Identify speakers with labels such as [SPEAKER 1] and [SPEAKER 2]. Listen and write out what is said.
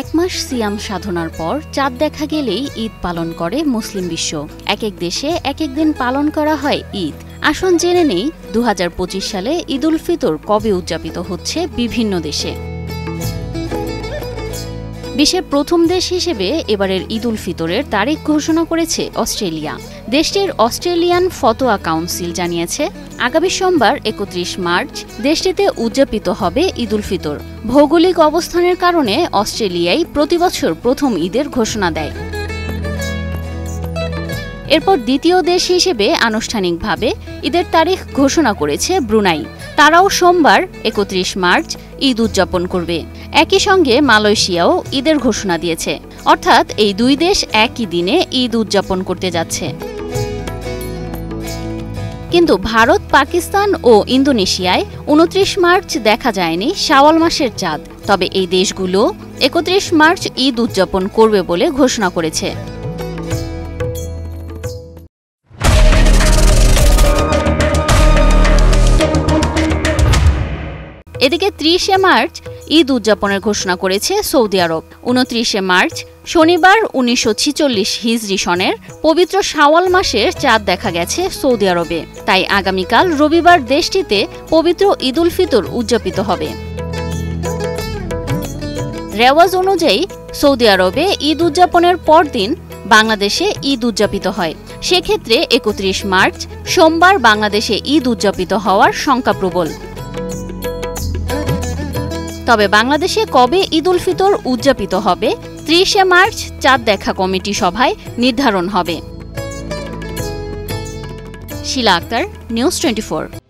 [SPEAKER 1] এক মাস সিয়াম সাধনার পর চাঁদ দেখা গেলেই ঈদ পালন করে মুসলিম বিশ্ব। এক এক দেশে এক এক দিন পালন করা হয় ঈদ। আসুন জেনে নেই 2025 সালে ঈদ উল ফিতর কবে উদযাপিত হচ্ছে বিভিন্ন দেশে। বিশ্বের প্রথম দেশ হিসেবে এবারের ঈদ উল ফিতরের তারিখ ঘোষণা করেছে অস্ট্রেলিয়া। দেশটির অস্ট্রেলিয়ান ফতোয়া কাউন্সিল জানিয়েছে, আগামী সোমবার 31 মার্চ দেশটিতে উদযাপিত হবে ঈদ উল ফিতর। ভৌগোলিক অবস্থানের কারণে অস্ট্রেলিয়ায় প্রতিবছর প্রথম ঈদের ঘোষণা দেয়। এরপর দ্বিতীয় দেশ হিসেবে আনুষ্ঠানিকভাবে ঈদের তারিখ ঘোষণা করেছে ব্রুনাই। তারাও সোমবার 31 মার্চ ঈদ উদযাপন করবে। একই সঙ্গে মালয়েশিয়াও ঈদের ঘোষণা দিয়েছে, অর্থাৎ এই দুই দেশ একই দিনে ঈদ উদযাপন করতে যাচ্ছে। কিন্তু ভারত, পাকিস্তান ও ইন্দোনেশিয়ায় 29 মার্চ দেখা যায়নি শাওয়াল মাসের চাঁদ। তবে এই দেশগুলো 31 মার্চ ঈদ উদযাপন করবে বলে ঘোষণা করেছে। এদিকে 30 মার্চ ঈদ উদযাপনের ঘোষণা করেছে সৌদি আরব। 29 মার্চ শনিবার 1946 হিজরি সনের পবিত্র শাওয়াল মাসের চাঁদ দেখা গেছে সৌদি আরবে। তাই আগামীকাল রবিবার দেশটিতে পবিত্র ঈদ উল ফিতর উদযাপিত হবে। রেওয়াজ অনুযায়ী সৌদি আরবে ঈদ উদযাপনের পরদিন বাংলাদেশে ঈদ উদযাপিত হয়। সেক্ষেত্রে 31 মার্চ সোমবার বাংলাদেশে ঈদ উদযাপিত হওয়ার শঙ্কা প্রবল। তবে বাংলাদেশে কবে ঈদ উল ফিতর উদযাপিত হবে 30 মার্চ চাঁদ দেখা কমিটি সভায় নির্ধারণ হবে। শিলা আক্তার, নিউজ 24।